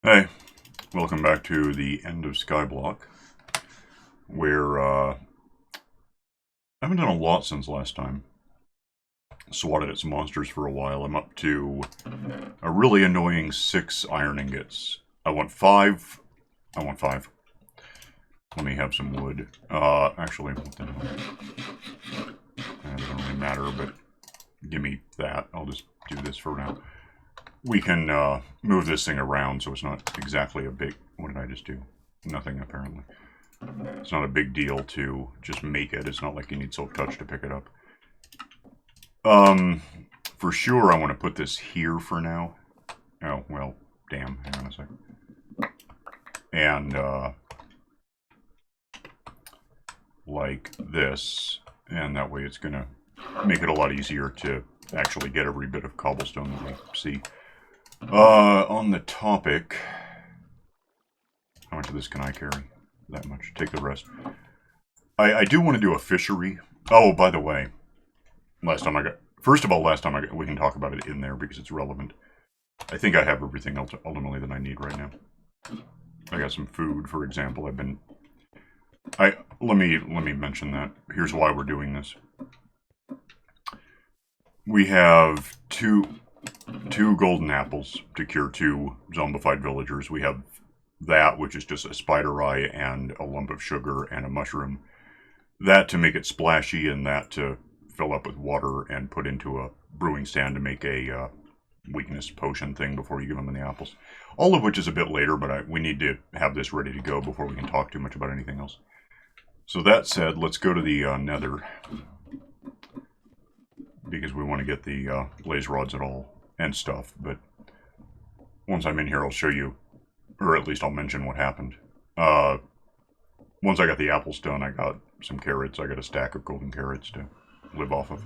Hey, welcome back to the end of Skyblock, where I haven't done a lot since last time. Swatted at some monsters for a while. I'm up to a really annoying 6 iron ingots. I want 5. I want 5. Let me have some wood. Actually, what the hell? That doesn't really matter, but give me that. I'll just do this for now. We can move this thing around so it's not exactly a big... What did I just do? Nothing, apparently. It's not a big deal to just make it. It's not like you need silk touch to pick it up. For sure I want to put this here for now. Oh, well, damn. Hang on a second. And, like this. And that way it's going to make it a lot easier to actually get every bit of cobblestone that we see. On the topic... How much of this can I carry? That much. Take the rest. I do want to do a fishery. Oh, by the way, last time I got... First of all, last time I got... We can talk about it in there because it's relevant. I think I have everything else ultimately that I need right now. I got some food, for example. I've been... Let me mention that. Here's why we're doing this. We have two golden apples to cure 2 zombified villagers. We have that, which is just a spider eye and a lump of sugar and a mushroom. That to make it splashy, and that to fill up with water and put into a brewing stand to make a weakness potion thing before you give them the apples. All of which is a bit later, but we need to have this ready to go before we can talk too much about anything else. So that said, let's go to the nether, because we want to get the blazerods at all and stuff. But once I'm in here, I'll show you, or at least I'll mention what happened. Once I got the apples done, I got some carrots. I got a stack of golden carrots to live off of.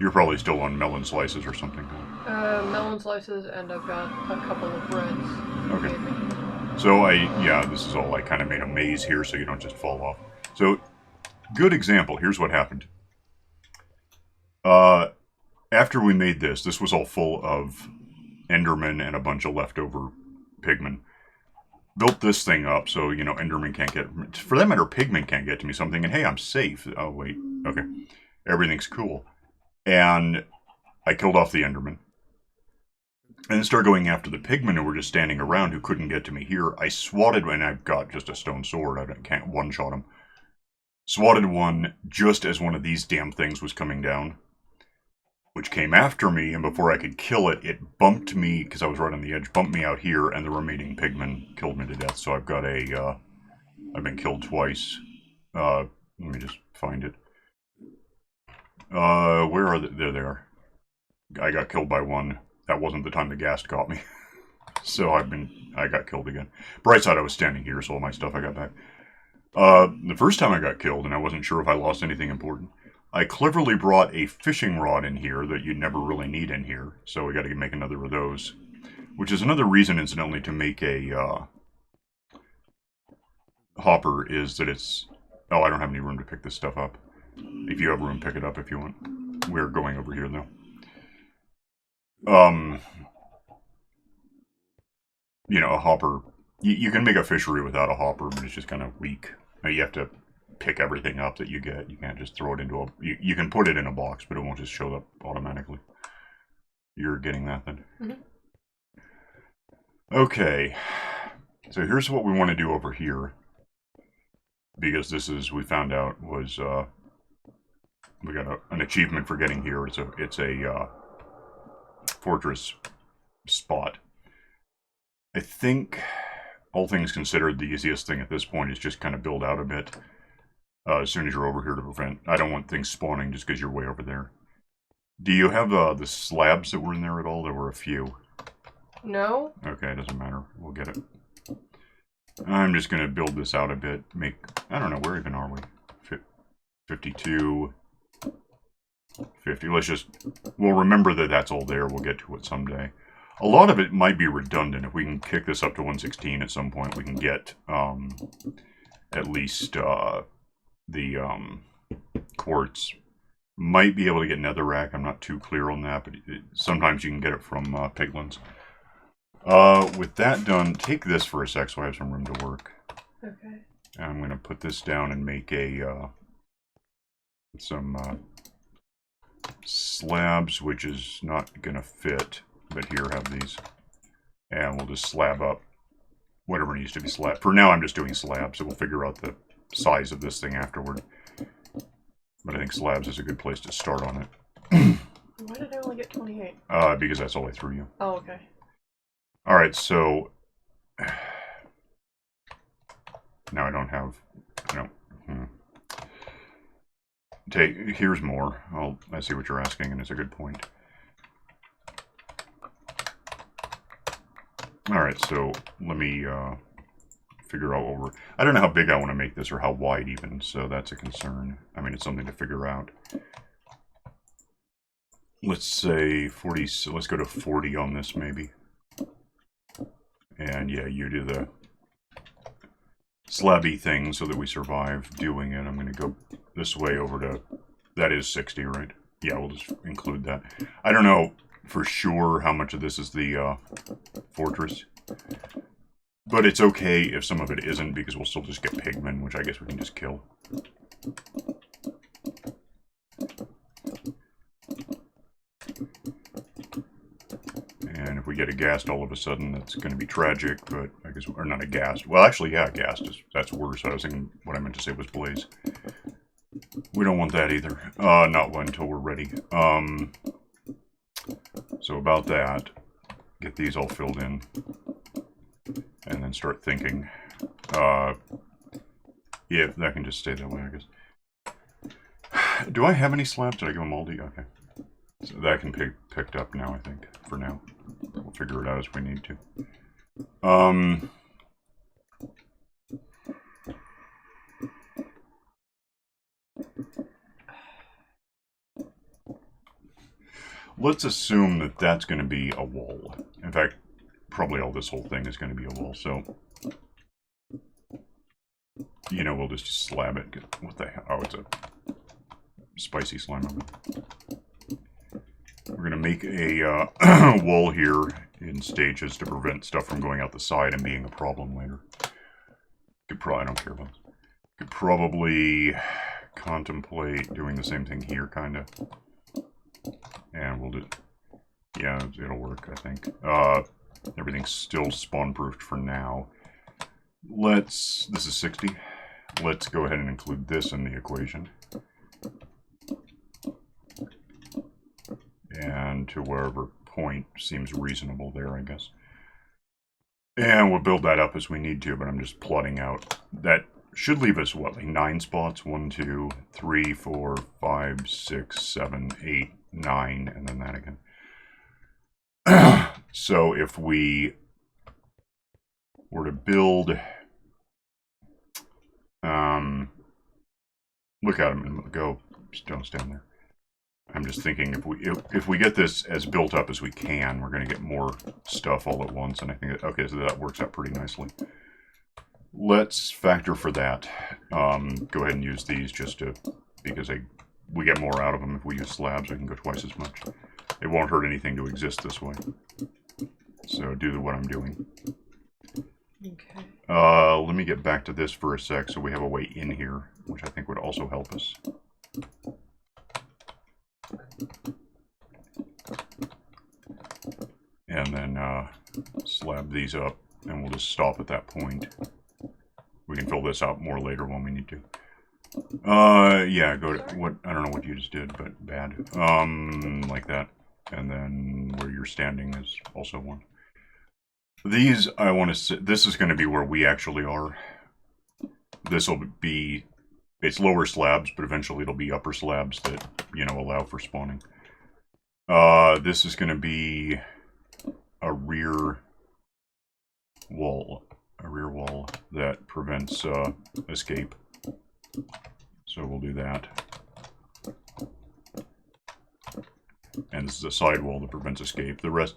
You're probably still on melon slices or something. Melon slices, and I've got a couple of breads. Okay. So this is all, I kind of made a maze here so you don't just fall off. So, good example. Here's what happened. After we made this was all full of Endermen and a bunch of leftover pigmen. Built this thing up so, Enderman can't get... For that matter, pigmen can't get to me. So I'm thinking, hey, I'm safe. Oh, wait. Okay. Everything's cool. And I killed off the Enderman. And then started going after the pigmen who were just standing around who couldn't get to me here. I swatted, and I've got just a stone sword. I can't one-shot them. Swatted one just as one of these damn things was coming down, which came after me, and before I could kill it, it bumped me, because I was right on the edge, bumped me out here, and the remaining pigmen killed me to death. So I've got I've been killed twice. Let me just find it. Where are they? There they are. I got killed by one. That wasn't the time the ghast got me. So I got killed again. Bright side, I was standing here, so all my stuff I got back. The first time I got killed, and I wasn't sure if I lost anything important, I cleverly brought a fishing rod in here that you never really need in here, so we gotta make another of those. Which is another reason, incidentally, to make a hopper, is that it's... Oh, I don't have any room to pick this stuff up. If you have room, pick it up if you want. We're going over here, though. A hopper... You can make a fishery without a hopper, but it's just kind of weak. You have to pick everything up that you get. You can't just throw it into a... You can put it in a box, but it won't just show up automatically. You're getting that, then? Mm-hmm. Okay. So here's what we want to do over here. Because this is, we found out, was... we got an achievement for getting here. It's a fortress spot. I think, all things considered, the easiest thing at this point is just kind of build out a bit. As soon as you're over here to prevent... I don't want things spawning just because you're way over there. Do you have the slabs that were in there at all? There were a few. No? Okay, it doesn't matter. We'll get it. I'm just going to build this out a bit. I don't know, where even are we? 52... 50. We'll remember that that's all there. We'll get to it someday. A lot of it might be redundant. If we can kick this up to 116 at some point, we can get at least the quartz. Might be able to get netherrack. I'm not too clear on that, but sometimes you can get it from piglins. With that done, take this for a sec so I have some room to work. Okay. And I'm going to put this down and make a some slabs, which is not going to fit. But here, have these. And we'll just slab up whatever needs to be slabbed. For now, I'm just doing slabs, so we'll figure out the size of this thing afterward. But I think slabs is a good place to start on it. Why did I only get 28? Because that's all I threw you. Oh, okay. Alright, so... Now I don't have... Here's more. I see what you're asking, and it's a good point. Alright, so let me figure out what we're... I don't know how big I want to make this, or how wide even, so that's a concern. I mean, it's something to figure out. Let's say 40... So let's go to 40 on this, maybe. And yeah, you do the slabby thing so that we survive doing it. I'm going to go this way over to... That is 60, right? Yeah, we'll just include that. I don't know for sure how much of this is the fortress. But it's okay if some of it isn't, because we'll still just get pigmen, which I guess we can just kill. And if we get a ghast all of a sudden, that's going to be tragic, but I guess... Or not a ghast. Well, actually, yeah, ghast. That's worse. I was thinking what I meant to say was blaze. We don't want that either. Not one until we're ready. So about that, get these all filled in, and then start thinking. Yeah, that can just stay that way, I guess. Do I have any slabs? Did I give them all to you? Okay. So that can be picked up now, I think, for now. We'll figure it out as we need to. Let's assume that that's going to be a wall. In fact, probably all this whole thing is going to be a wall, so... You know, we'll just slab it. What the hell? Oh, it's a spicy slime over. We're going to make a wall here in stages to prevent stuff from going out the side and being a problem later. Could probably... I don't care about this. Could probably contemplate doing the same thing here, kind of. And we'll do... Yeah, it'll work, I think. Everything's still spawn-proofed for now. Let's... This is 60. Let's go ahead and include this in the equation. And to wherever point seems reasonable there, I guess. And we'll build that up as we need to, but I'm just plotting out. That should leave us, what, like 9 spots? 1, 2, 3, 4, 5, 6, 7, 8, 9, and then that again. So if we were to build... look at them and go. Just don't stand there. I'm just thinking if we get this as built up as we can, we're going to get more stuff all at once, and I think okay, so that works out pretty nicely. Let's factor for that. Go ahead and use these just to because we get more out of them if we use slabs. We can go twice as much. It won't hurt anything to exist this way. So do what I'm doing. Okay. Let me get back to this for a sec so we have a way in here, which I think would also help us. And then slab these up, and we'll just stop at that point. We can fill this out more later when we need to. Yeah, go to what I don't know what you just did, but bad. Like that. And then where you're standing is also one. These I want to sit. This is going to be where we actually are. This will be. It's lower slabs, but eventually it'll be upper slabs that, you know, allow for spawning. This is going to be a rear wall that prevents escape. So we'll do that. And this is a side wall that prevents escape. The rest,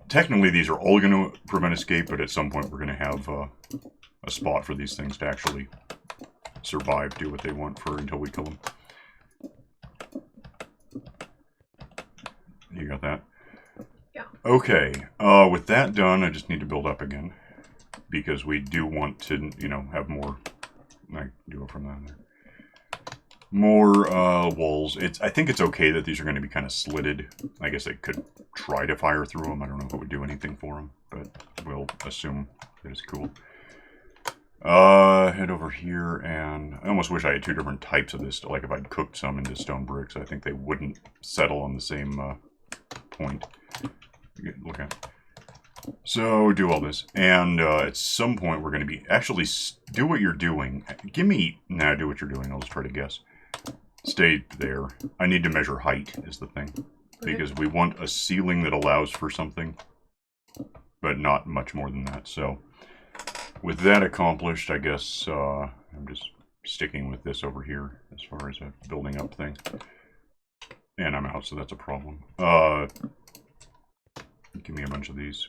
technically these are all going to prevent escape, but at some point we're going to have a spot for these things to actually survive, do what they want for until we kill them. You got that? Okay, with that done, I just need to build up again. Because we do want to, you know, have more... I do it from down there. More walls. I think it's okay that these are going to be kind of slitted. I guess I could try to fire through them. I don't know if it would do anything for them, but we'll assume that it's cool. Head over here, and I almost wish I had two different types of this. Like if I'd cooked some into stone bricks, I think they wouldn't settle on the same point. Look at it. So do all this, and at some point we're going to be actually do what you're doing. Give me do what you're doing. I'll just try to guess. Stay there. I need to measure height is the thing, because we want a ceiling that allows for something, but not much more than that. So with that accomplished, I guess I'm just sticking with this over here as far as a building up thing, and I'm out, so that's a problem. Give me a bunch of these.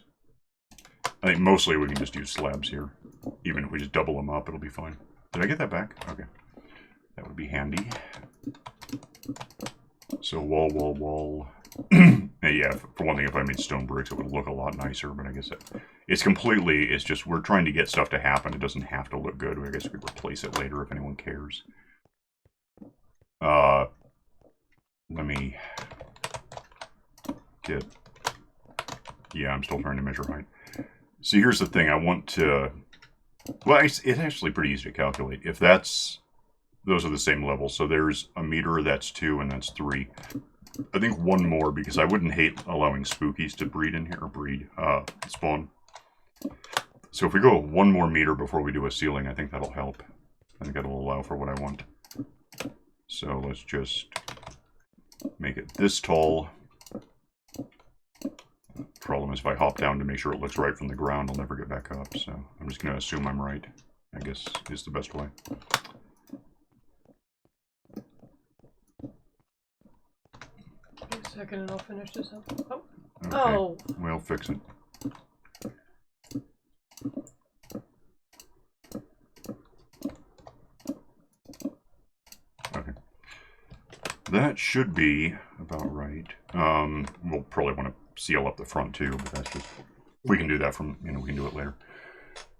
I think mostly we can just use slabs here. Even if we just double them up, it'll be fine. Did I get that back? Okay. That would be handy. So wall, wall, wall. Yeah, for one thing, if I made stone bricks, it would look a lot nicer, but I guess it's just we're trying to get stuff to happen. It doesn't have to look good. I guess we could replace it later if anyone cares. Let me get... Yeah, I'm still trying to measure height. See, here's the thing. I want to... Well, it's actually pretty easy to calculate. If those are the same level. So there's a meter, that's 2, and that's 3. I think one more, because I wouldn't hate allowing spookies to breed in here, or spawn. So if we go 1 more meter before we do a ceiling, I think that'll help. I think that'll allow for what I want. So let's just make it this tall. Problem is, if I hop down to make sure it looks right from the ground, I'll never get back up. So I'm just going to assume I'm right, I guess is the best way. Wait a second and I'll finish this up. Oh. Okay. Oh. We'll fix it. Okay. That should be about right. We'll probably want to seal up the front too, but that's just... We can do that from, we can do it later.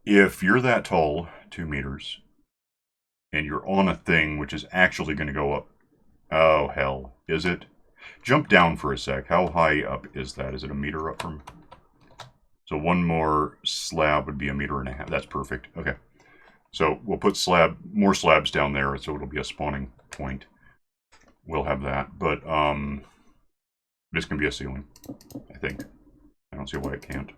If you're that tall, 2 meters, and you're on a thing which is actually going to go up... Oh, hell. Is it? Jump down for a sec. How high up is that? Is it a meter up from... So 1 more slab would be 1.5 meters. That's perfect. Okay. So we'll put more slabs down there, so it'll be a spawning point. We'll have that, but this can be a ceiling, I think. I don't see why it can't.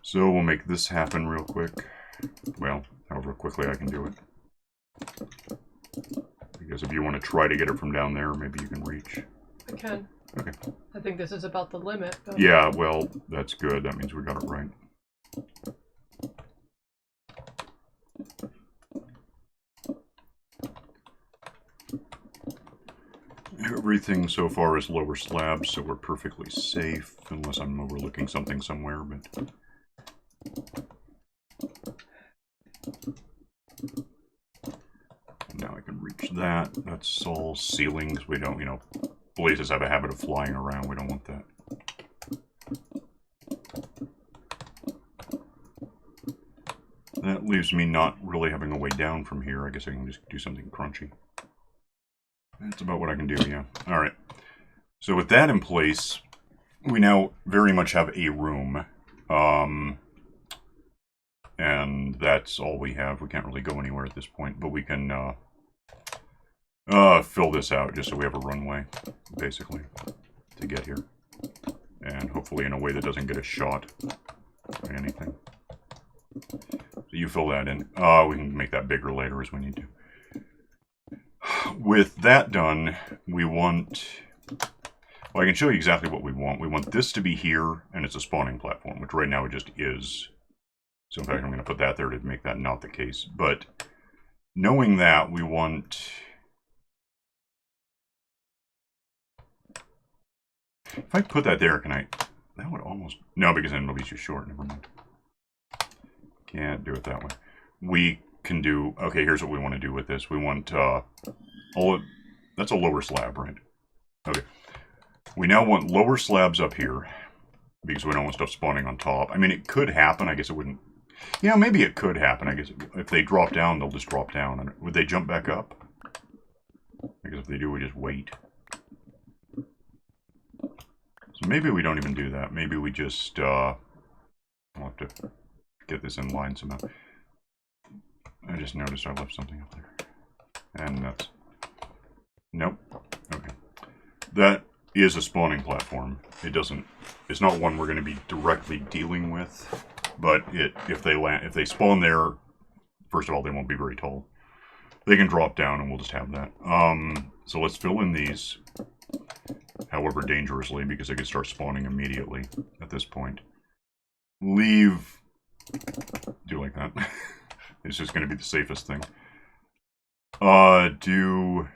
So we'll make this happen real quick. Well, however quickly I can do it. Because if you want to try to get it from down there, maybe you can reach. I can. Okay. I think this is about the limit. But... Yeah, well, that's good. That means we got it right. Everything so far is lower slabs, so we're perfectly safe, unless I'm overlooking something somewhere, but... Now I can reach that. That's all ceilings. We don't, blazes have a habit of flying around. We don't want that. That leaves me not really having a way down from here. I guess I can just do something crunchy. That's about what I can do, yeah. Alright. So with that in place, we now very much have a room. And that's all we have. We can't really go anywhere at this point, but we can fill this out just so we have a runway, basically, to get here. And hopefully in a way that doesn't get us shot by anything. So you fill that in. We can make that bigger later as we need to. With that done, we want... Well, I can show you exactly what we want. We want this to be here, and it's a spawning platform, which right now it just is. So in fact, I'm going to put that there to make that not the case. But knowing that, we want... If I put that there, can I... That would almost... No, because then it'll be too short. Never mind. Can't do it that way. We can do... Okay, here's what we want to do with this. We want... That's a lower slab, right? Okay. We now want lower slabs up here, because we don't want stuff spawning on top. I mean, it could happen. I guess it wouldn't. Yeah, maybe it could happen. I guess if they drop down, they'll just drop down. Would they jump back up? I guess if they do, we just wait. So maybe we don't even do that. Maybe we just, I'll have to get this in line somehow. I just noticed I left something up there. And that's... Nope. Okay. That is a spawning platform. It doesn't... It's not one we're going to be directly dealing with. But if they spawn there, first of all, they won't be very tall. They can drop down and we'll just have that. So let's fill in these. However dangerously, because they could start spawning immediately at this point. Leave... Do like that. It's just going to be the safest thing. Do...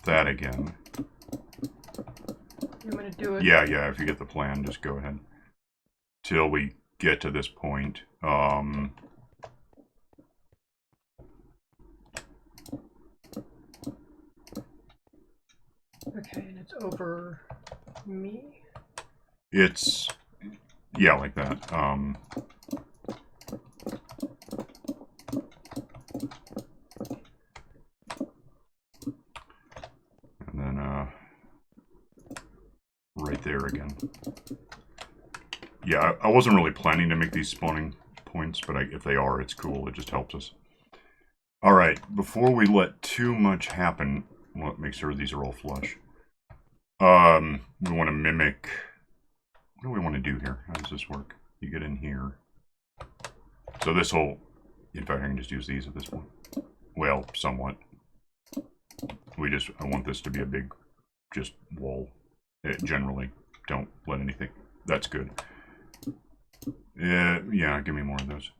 that again. You want to do it? Yeah, if you get the plan, just go ahead. Till we get to this point. Okay, and it's over me? It's... yeah, like that. And then, right there again. Yeah, I wasn't really planning to make these spawning points, but if they are, it's cool. It just helps us. Alright, before we let too much happen, well, make sure these are all flush. We want to mimic... What do we want to do here? How does this work? You get in here. So this whole... In fact, I can just use these at this point. Well, somewhat. I want this to be a big, just wall. Generally, don't let anything... That's good. Yeah, give me more of those.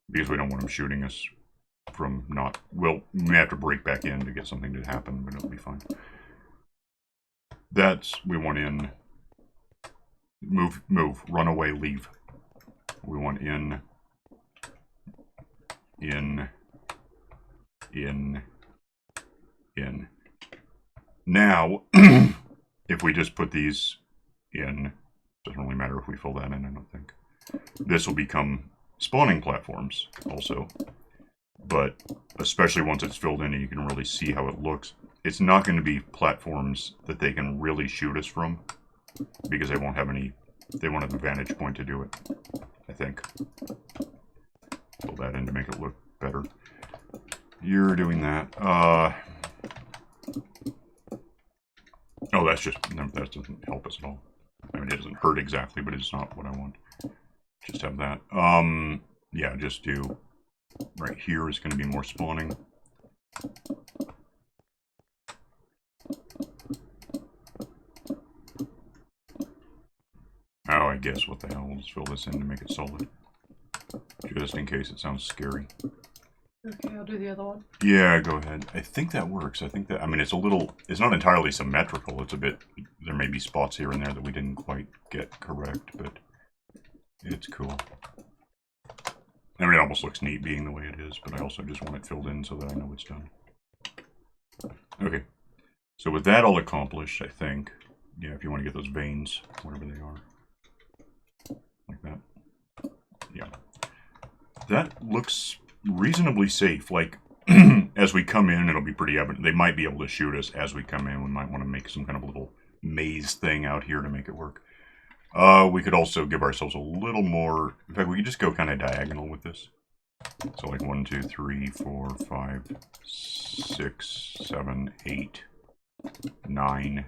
Because we don't want them shooting us from not... Well, we may have to break back in to get something to happen, but it'll be fine. We want in... Move, run away, leave. We want in... Now, if we just put these in, doesn't really matter if we fill that in, I don't think. This will become spawning platforms also, but especially once it's filled in and you can really see how it looks. It's not going to be platforms that they can really shoot us from, because they won't have a vantage point to do it, I think. Fill that in to make it look better. You're doing that. Oh, that doesn't help us at all. I mean, it doesn't hurt exactly, but it's not what I want. Just have that. Yeah, just do... Right here is going to be more spawning. Oh, I guess, what the hell, we'll just fill this in to make it solid. Just in case it sounds scary. Okay, I'll do the other one. Yeah, go ahead. I think that works. I think that, I mean, it's not entirely symmetrical. It's a bit, there may be spots here and there that we didn't quite get correct, but it's cool. I mean, it almost looks neat being the way it is, but I also just want it filled in so that I know it's done. Okay. So with that all accomplished, I think, yeah, if you want to get those veins, whatever they are, like that. Yeah. That looks reasonably safe. Like, as we come in, it'll be pretty evident. They might be able to shoot us as we come in. We might want to make some kind of little maze thing out here to make it work. We could also give ourselves a little more... In fact, we could just go kind of diagonal with this. So like 1, 2, 3, 4, 5, 6, 7, 8, 9...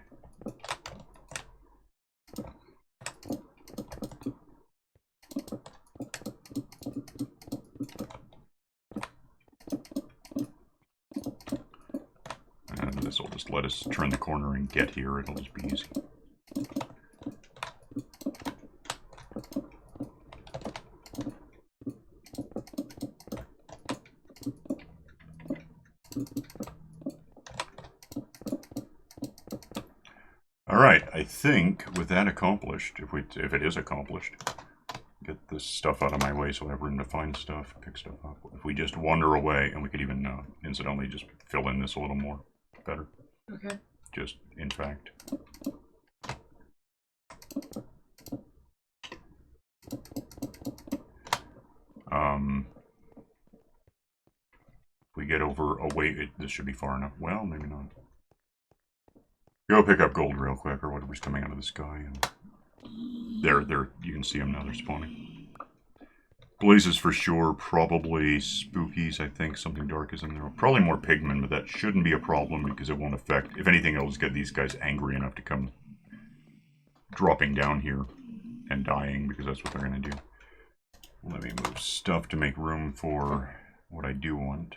And this will just let us turn the corner and get here. It'll just be easy. Alright, I think with that accomplished, if it is accomplished, get this stuff out of my way so I have room to find stuff, pick stuff up. If we just wander away, and we could even, incidentally, just fill in this a little more. better. Okay. Just, in fact. If we get over away, this should be far enough. Well, maybe not. Go pick up gold real quick, or whatever's coming out of the sky. And there, you can see them now, they're spawning. Blazes for sure, probably spookies, I think. Something dark is in there. Probably more pigmen, but that shouldn't be a problem because it won't affect... If anything, it'll just get these guys angry enough to come dropping down here and dying, because that's what they're going to do. Let me move stuff to make room for what I do want.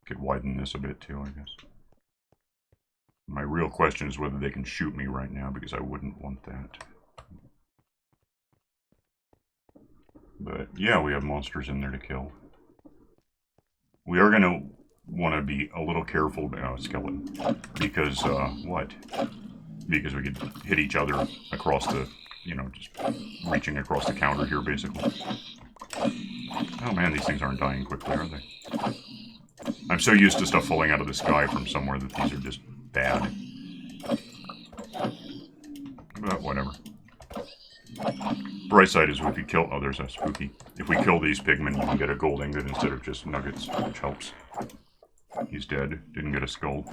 Could widen this a bit too, I guess. My real question is whether they can shoot me right now, because I wouldn't want that. But yeah, we have monsters in there to kill. We are going to want to be a little careful. Skeleton. Because, what? Because we could hit each other across the, you know, just reaching across the counter here, basically. Oh man, these things aren't dying quickly, are they? I'm so used to stuff falling out of the sky from somewhere that these are just bad. But whatever. Bright side is if we kill... Oh, there's a spooky. If we kill these pigmen, you can get a gold ingot instead of just nuggets, which helps. He's dead. Didn't get a skull.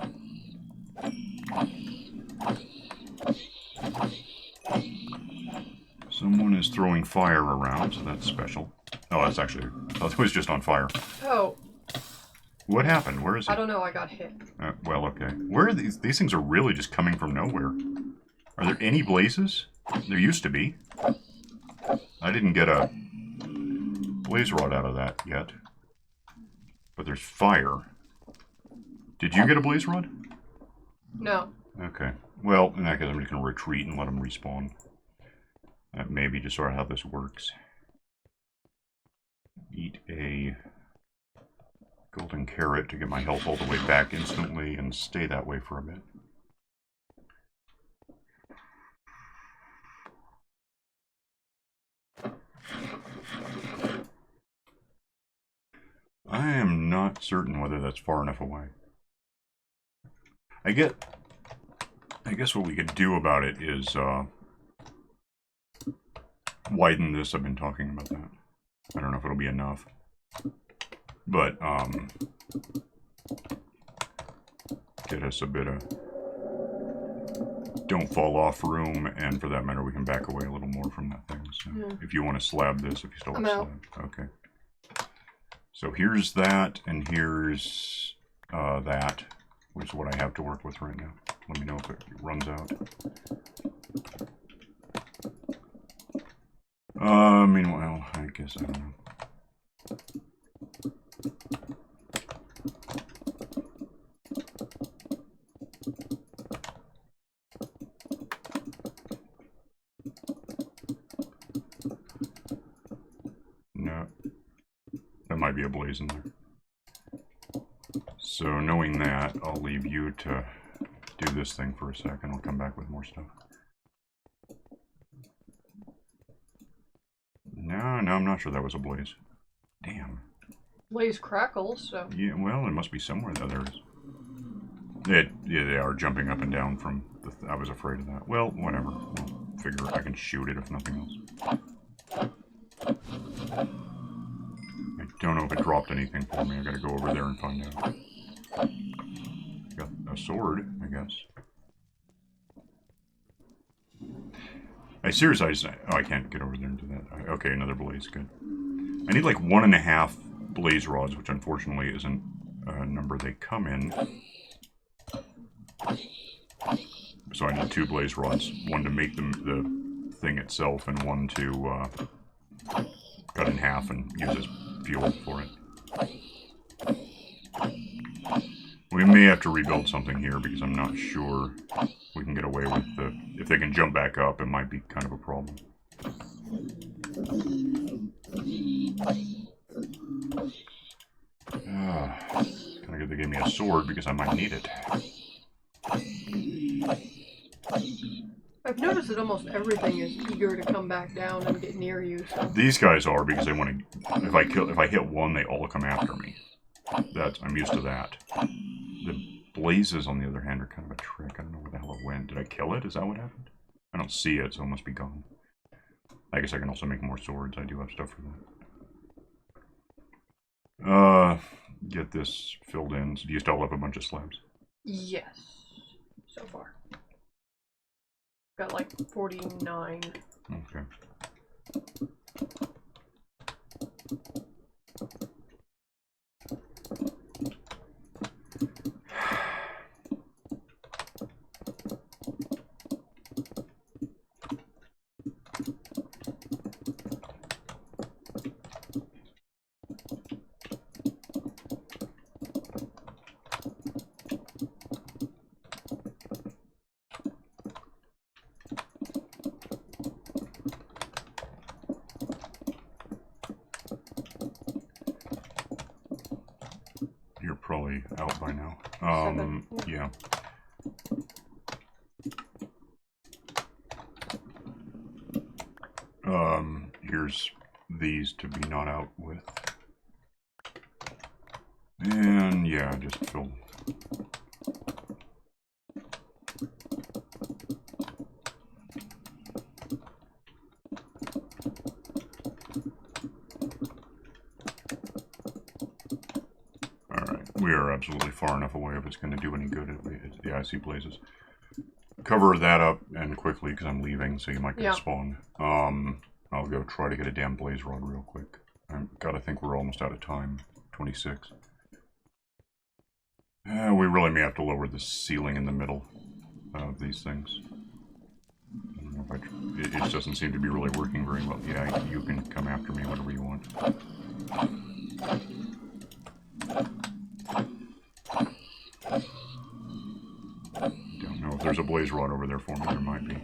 Someone is throwing fire around, so that's special. Oh, that's actually... Oh, it was just on fire. Oh. What happened? Where is he? I don't know, I got hit. Well, okay. Where are these? These things are really just coming from nowhere. Are there any blazes? There used to be. I didn't get a blaze rod out of that yet. But there's fire. Did you get a blaze rod? No. Okay. Well, in that case, I'm just going to retreat and let them respawn. That may be just sort of how this works. Eat a golden carrot to get my health all the way back instantly and stay that way for a bit. I am not certain whether that's far enough away. I guess what we could do about it is widen this. I've been talking about that. I don't know if it'll be enough. But get us a bit of don't fall off room, and for that matter we can back away a little more from that thing. So if you want to slab this, if you still have a slab. Okay. So here's that, and here's that, which is what I have to work with right now. Let me know if it runs out. Meanwhile, I guess I don't know. No. There might be a blaze in there. So knowing that, I'll leave you to do this thing for a second. I'll come back with more stuff. No, I'm not sure that was a blaze. Damn. Blaze crackles, so... Yeah, well, it must be somewhere. There it is. Yeah, they are jumping up and down from the... I was afraid of that. Well, whatever. We'll figure I can shoot it if nothing else. I don't know if it dropped anything for me. I gotta go over there and find out. Got a sword, I guess. I can't get over there and do that. Okay, another blaze, good. I need like 1.5 blaze rods, which unfortunately isn't a number they come in. So I need 2 blaze rods. One to make the thing itself, and one to cut in half and use as fuel for it. We may have to rebuild something here because I'm not sure we can get away with the... If they can jump back up, it might be kind of a problem. Kind of good they gave me a sword because I might need it. I've noticed that almost everything is eager to come back down and get near you. So. These guys are because they want to... If I hit one, they all come after me. I'm used to that. The blazes, on the other hand, are kind of a trick. I don't know where the hell it went. Did I kill it? Is that what happened? I don't see it, so it must be gone. I guess I can also make more swords. I do have stuff for that. Get this filled in. So do you still have a bunch of slabs? Yes. So far. Got like 49. Okay. You're probably out by now. Yeah. Here's these to be not out with. And yeah, just fill. Alright, we are absolutely far enough away if it's going to do any good. Yeah, I see blazes. Cover that up and quickly because I'm leaving, so you might get spawned. I'll go try to get a damn blaze rod real quick. I've got to think we're almost out of time. 26. We really may have to lower the ceiling in the middle of these things. I don't know if it just doesn't seem to be really working very well. Yeah, you can come after me whatever you want. Don't know if there's a blaze rod over there for me. There might be.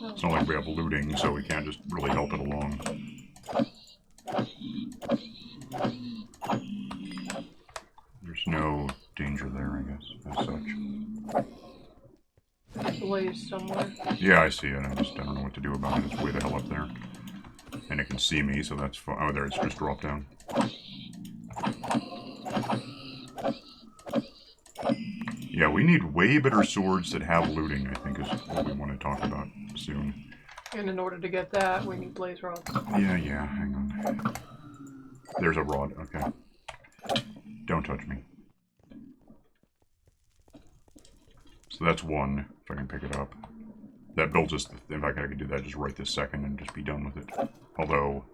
It's not like we have looting, so we can't just really help it along. There's no danger there, I guess, as such. Blaze somewhere. Yeah, I see it. I don't know what to do about it. It's way the hell up there. And it can see me, so that's fine. Oh, there, it's just dropped down. Yeah, we need way better swords that have looting, I think, is what we want to talk about soon. And in order to get that, we need blaze rods. Yeah, hang on. There's a rod, okay. Don't touch me. So that's one, if I can pick it up. That builds us, in fact, I could do that just right this second and just be done with it. Although,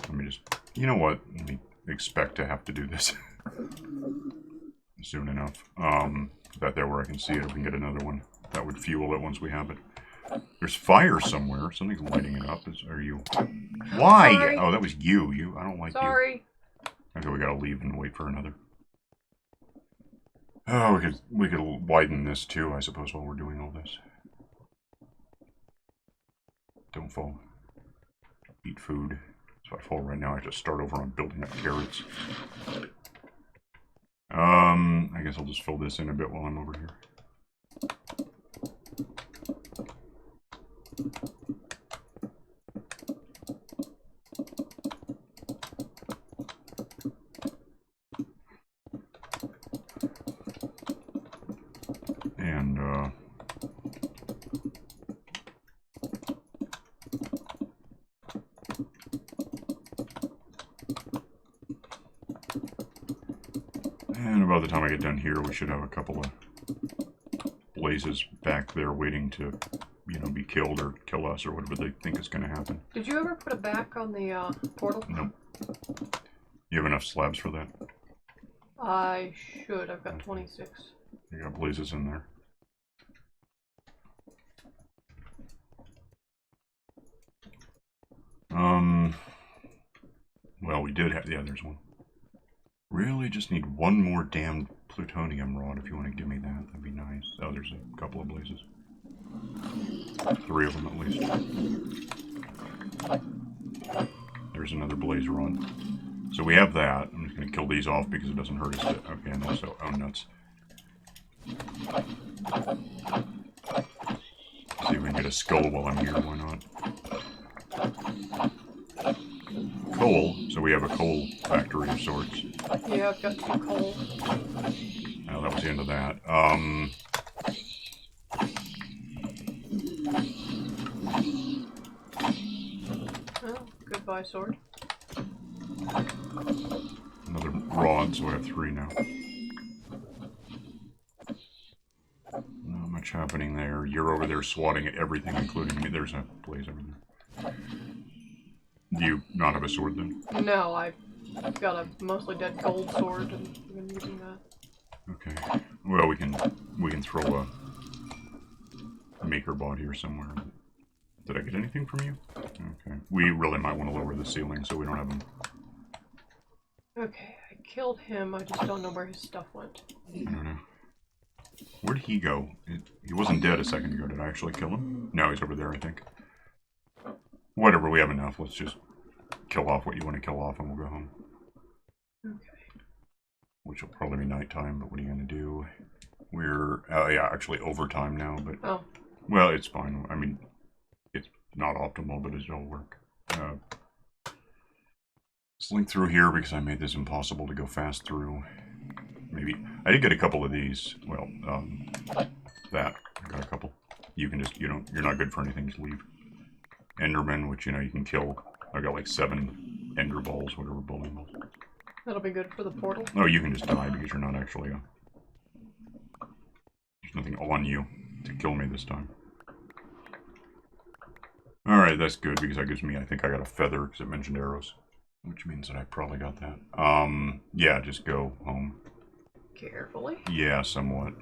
let me just, you know what? Let me expect to have to do this soon enough. That there where I can see it, if we can get another one. That would fuel it once we have it. There's fire somewhere. Something's lighting it up. Are you? Why? Sorry. Oh, that was you. I don't like you. Sorry. Okay, we gotta leave and wait for another. Oh, we could widen this too, I suppose, while we're doing all this. Don't fall. Eat food. So I fall right now. I have to start over on building up carrots. I guess I'll just fill this in a bit while I'm over here. And, about the time I get done here, we should have a couple of blazes back there waiting to, you know, be killed or kill us or whatever they think is going to happen. Did you ever put it back on the portal? Nope. You have enough slabs for that? I should. I've got 26. You got blazes in there. Well, we did have, yeah, there's one. Really just need one more damned plutonium rod if you want to give me that. That'd be nice. Oh, there's a couple of blazes. 3 of them at least. There's another blaze rod. So we have that. I'm just going to kill these off because it doesn't hurt us. Okay, and also, oh nuts. see if we can get a skull while I'm here. Why not? Coal. So we have a coal factory of sorts. Yeah, I've got some coal. Oh, that was the end of that. Oh, goodbye, sword. Another rod, so I have 3 now. Not much happening there. You're over there swatting at everything, including me. There's a blaze over there. Do you not have a sword then? No, I've got a mostly dead gold sword and I've been using that. Okay. Well, we can throw a maker bot here somewhere. Did I get anything from you? Okay. We really might want to lower the ceiling so we don't have them. Okay, I killed him. I just don't know where his stuff went. I don't know. Where'd he go? He wasn't dead a second ago. Did I actually kill him? No, he's over there, I think. Whatever, we have enough. Let's just kill off what you want to kill off and we'll go home. Okay. Which will probably be nighttime, but what are you going to do? We're, yeah, actually overtime now, but... Oh. Well, it's fine. I mean, it's not optimal, but it'll work. Slink through here because I made this impossible to go fast through. Maybe. I did get a couple of these. Well, that. I got a couple. You can just, you're not good for anything, just leave. Enderman, which, you can kill. I got like 7 ender balls, whatever, bowling balls. That'll be good for the portal. Oh, you can just die because you're not actually there's nothing on you to kill me this time. Alright, that's good because that gives me, I think I got a feather because it mentioned arrows. Which means that I probably got that. Yeah, just go home. Carefully? Yeah, somewhat.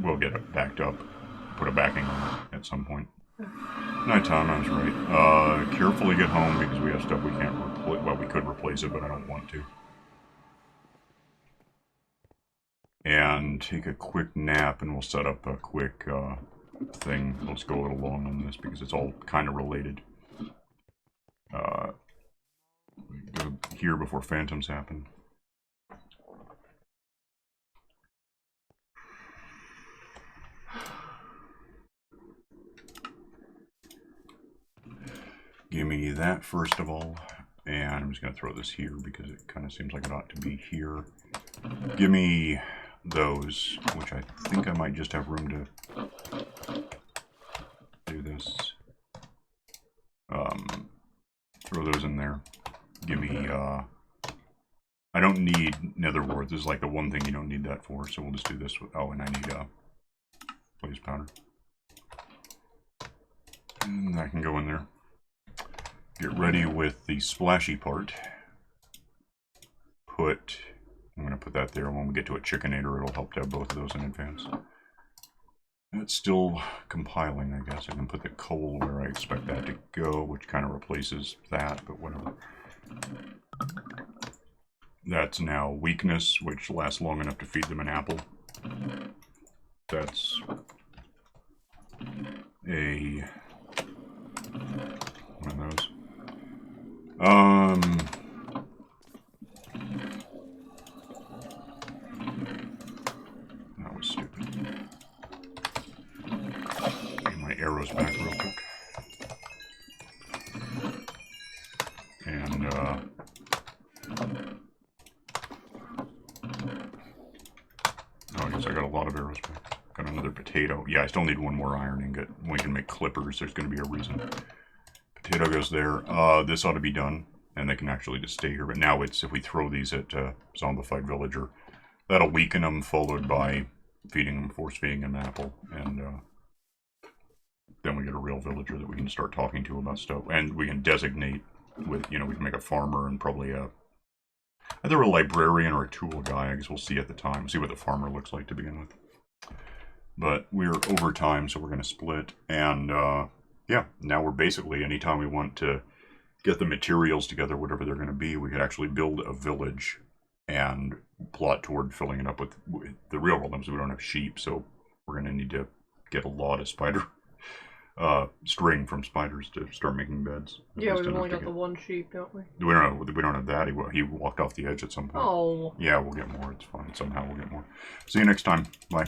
We'll get it backed up. Put a backing on it at some point. Nighttime, I was right. Carefully get home because we have stuff we can't replace. Well, we could replace it, but I don't want to. And take a quick nap and we'll set up a quick thing. Let's go a little long on this because it's all kind of related. Go here before phantoms happen. Give me that first of all, and I'm just going to throw this here because it kind of seems like it ought to be here. Give me those, which I think I might just have room to do this. Throw those in there. Give me, I don't need nether warts. This is like the one thing you don't need that for, so we'll just do this. Oh, and I need, blaze powder. And that can go in there. Get ready with the splashy part. I'm going to put that there. When we get to a chickinator, it'll help to have both of those in advance. It's still compiling, I guess. I can put the coal where I expect that to go, which kind of replaces that, but whatever. That's now weakness, which lasts long enough to feed them an apple. That's a... one of those. That was stupid. Get my arrows back real quick. And, I guess I got a lot of arrows back. Got another potato. Yeah, I still need one more iron ingot. We can make clippers. There's going to be a reason. Potato goes there. This ought to be done, and they can actually just stay here. But now it's, if we throw these at zombified villager, that'll weaken them, followed by feeding them, force feeding them an apple, and then we get a real villager that we can start talking to about stuff. And we can designate with, we can make a farmer and probably either a librarian or a tool guy. I guess we'll see at the time. See what the farmer looks like to begin with. But we're over time, so we're going to split. And yeah, now we're basically, anytime we want to get the materials together, whatever they're going to be, we could actually build a village and plot toward filling it up with the real problem is we don't have sheep, so we're going to need to get a lot of spider string from spiders to start making beds. Yeah, we've only got the one sheep, don't we? We don't have that. He walked off the edge at some point. Oh. Yeah, we'll get more. It's fine. Somehow we'll get more. See you next time. Bye.